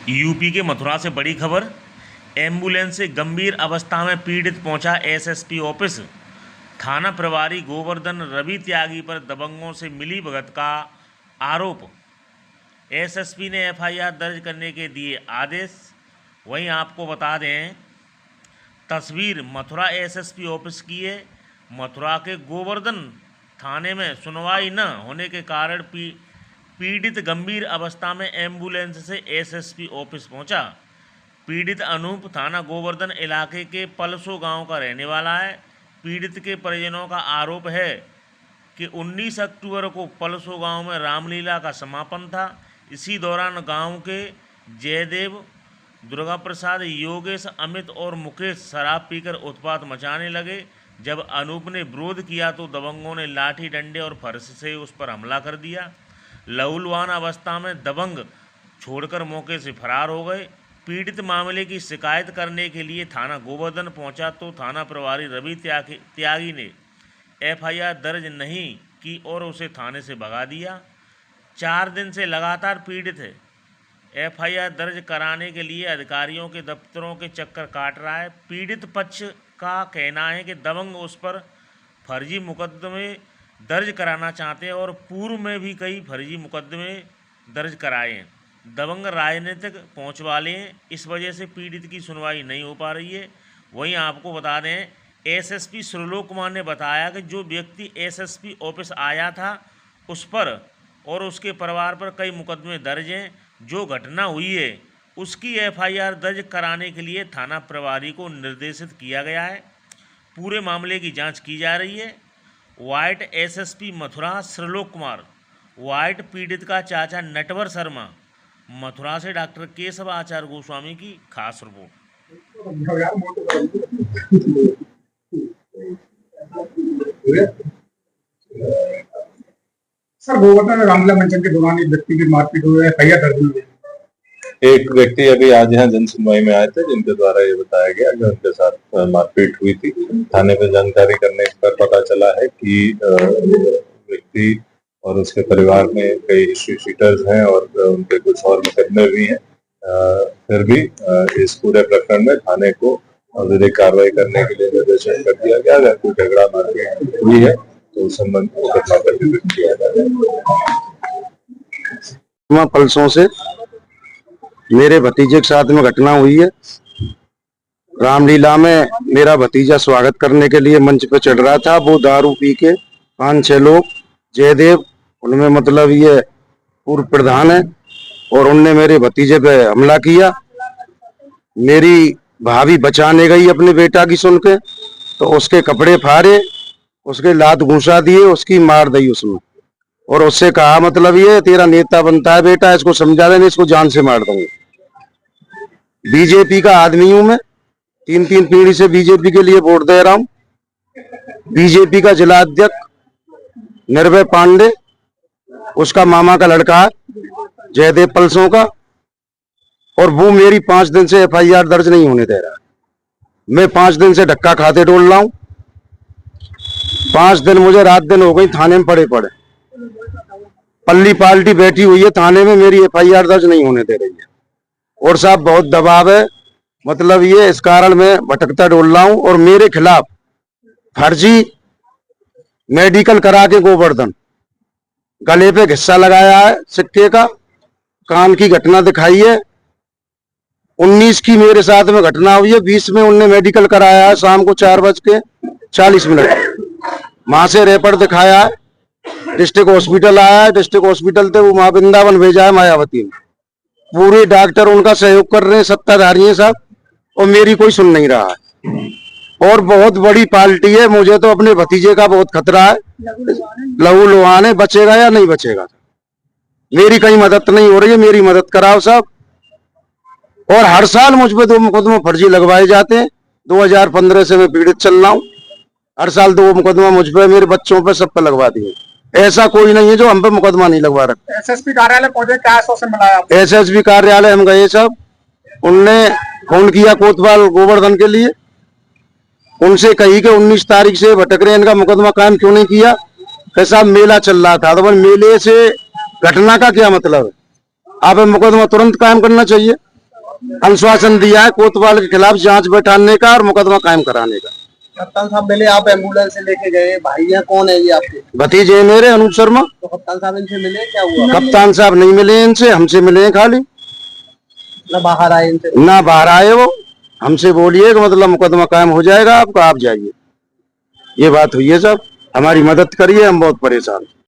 UP के मथुरा से बड़ी खबर। एम्बुलेंस से गंभीर अवस्था में पीड़ित पहुंचा एसएसपी ऑफिस। थाना प्रभारी गोवर्धन रवि त्यागी पर दबंगों से मिली भगत का आरोप। एसएसपी ने एफआईआर दर्ज करने के दिए आदेश। वहीं आपको बता दें, तस्वीर मथुरा एसएसपी ऑफिस की है। मथुरा के गोवर्धन थाने में सुनवाई न होने के कारण पीड़ित गंभीर अवस्था में एम्बुलेंस से एसएसपी ऑफिस पहुंचा। पीड़ित अनूप थाना गोवर्धन इलाके के पलसो गांव का रहने वाला है। पीड़ित के परिजनों का आरोप है कि 19 अक्टूबर को पलसो गांव में रामलीला का समापन था। इसी दौरान गांव के जयदेव, दुर्गा प्रसाद, योगेश, अमित और मुकेश शराब पीकर उत्पात मचाने लगे। जब अनूप ने विरोध किया तो दबंगों ने लाठी, डंडे और फर्श से उस पर हमला कर दिया। लहूलुहान अवस्था में दबंग छोड़कर मौके से फरार हो गए। पीड़ित मामले की शिकायत करने के लिए थाना गोवर्धन पहुंचा तो थाना प्रभारी रवि त्यागी ने एफआईआर दर्ज नहीं की और उसे थाने से भगा दिया। 4 दिन से लगातार पीड़ित है। एफआईआर दर्ज कराने के लिए अधिकारियों के दफ्तरों के चक्कर काट रहा है। पीड़ित पक्ष का कहना है कि दबंग उस पर फर्जी मुकदमे दर्ज कराना चाहते हैं और पूर्व में भी कई फर्जी मुकदमे दर्ज कराए हैं। दबंग राजनीतिक पहुंच वाले हैं, इस वजह से पीड़ित की सुनवाई नहीं हो पा रही है। वहीं आपको बता दें, एसएसपी सुरलोक कुमार ने बताया कि जो व्यक्ति एसएसपी ऑफिस आया था उस पर और उसके परिवार पर कई मुकदमे दर्ज हैं। जो घटना हुई है उसकी एफआईआर दर्ज कराने के लिए थाना प्रभारी को निर्देशित किया गया है। पूरे मामले की जांच की जा रही है। Byte SSP Mathura Surlok Kumar, byte पीड़ित का चाचा नटवर शर्मा। मथुरा से डॉक्टर केशव आचार्य गोस्वामी की खास रिपोर्ट। सर, गोवर्धन रामलीला मंचन के दौरान एक व्यक्ति की मारपीट हुई है, एफआईआर दर्ज हुई है। एक व्यक्ति अभी आज यहाँ जन सुनवाई में आए थे, जिनके द्वारा ये बताया गया कि उनके साथ मारपीट हुई थी। थाने में जानकारी करने पर पता चला है कि व्यक्ति और उसके परिवार में कई हिस्ट्री शीटर्स हैं और उनके कुछ और मुकदमे भी हैं। फिर भी इस पूरे प्रकरण में थाने को विधिक कार्रवाई करने के लिए निर्देशन कर दिया गया। अगर कोई झगड़ा मारपीट हुई है तो उस संबंध में मुकदमा पंजीकृत किया जाएगा। पलसों से मेरे भतीजे के साथ में घटना हुई है। रामलीला में मेरा भतीजा स्वागत करने के लिए मंच पे चढ़ रहा था। वो दारू पी के 5-6 लोग, जयदेव उनमें मतलब ये पूर्व प्रधान है, और उनने मेरे भतीजे पे हमला किया। मेरी भाभी बचाने गई अपने बेटा की सुन के तो उसके कपड़े फाड़े, उसके लात घुसा दिए, उसकी मार दी उसमें, और उससे कहा मतलब ये तेरा नेता बनता है बेटा, इसको समझा देना, इसको जान से मार दूंगा। बीजेपी का आदमी हूं मैं, 3 पीढ़ी से बीजेपी के लिए वोट दे रहा हूं। बीजेपी का जिला अध्यक्ष निर्भय पांडे, उसका मामा का लड़का है जयदेव पलसों का, और वो मेरी 5 दिन से एफआईआर दर्ज नहीं होने दे रहा है। मैं 5 दिन से धक्का खाते डोल रहा हूं। 5 दिन मुझे रात दिन हो गई थाने में पड़े। पल्ली पार्टी बैठी हुई है थाने में, मेरी एफआईआर दर्ज नहीं होने दे रही है। और साहब बहुत दबाव है, मतलब ये इस कारण मैं भटकता डोल रहा हूं। और मेरे खिलाफ फर्जी मेडिकल करा के गोवर्धन गले पे घिस्सा लगाया है सिक्के का, कान की घटना दिखाई है। 19 की मेरे साथ में घटना हुई है, 20 में उनने मेडिकल कराया है शाम को 4:40। वहां से रेफर दिखाया है, डिस्ट्रिक्ट हॉस्पिटल आया है, डिस्ट्रिक्ट हॉस्पिटल से वो वहां वृंदावन भेजा है मायावती में। पूरे डॉक्टर उनका सहयोग कर रहे हैं, सत्ताधारी हैं साहब, और मेरी कोई सुन नहीं रहा है। और बहुत बड़ी पार्टी है, मुझे तो अपने भतीजे का बहुत खतरा है। लहूलुहान है, बचेगा या नहीं बचेगा। मेरी कहीं मदद नहीं हो रही है, मेरी मदद कराओ साहब। और हर साल मुझ पे 2 मुकदमा फर्जी लगवाए जाते हैं। 2015 से मैं पीड़ित चल रहा हूँ। हर साल 2 मुकदमा मुझ पे, मेरे बच्चों पे, सब पे लगवा दिए। ऐसा कोई नहीं है जो हम पे मुकदमा नहीं लगवा रखा। एसएसपी कार्यालय पहुंचे, क्या आश्वासन मिला? एसएसपी कार्यालय हम गए साहब, उनने फोन किया कोतवाल गोवर्धन के लिए, उनसे कही कि 19 तारीख से भटक रहे, इनका मुकदमा कायम क्यों नहीं किया। साहब मेला चल रहा था, तो मेले से घटना का क्या मतलब है। आप मुकदमा तुरंत कायम करना चाहिए। आश्वासन दिया है कोतवाल के खिलाफ जांच बैठाने का और मुकदमा कायम कराने का। कप्तान साहब मिले, आप एम्बुलेंस से लेके गए, भाई है कौन है ये आपके? भतीजे हैं मेरे, अनूप शर्मा। तो कप्तान साहब इनसे मिले, क्या हुआ? कप्तान साहब नहीं मिले इनसे, हमसे मिले हैं खाली। ना बाहर आए इनसे? ना बाहर आए वो, हमसे बोलिए कि मतलब मुकदमा कायम हो जाएगा आपका, आप जाइए। ये बात हुई है साहब, हमारी मदद करिए, हम बहुत परेशान।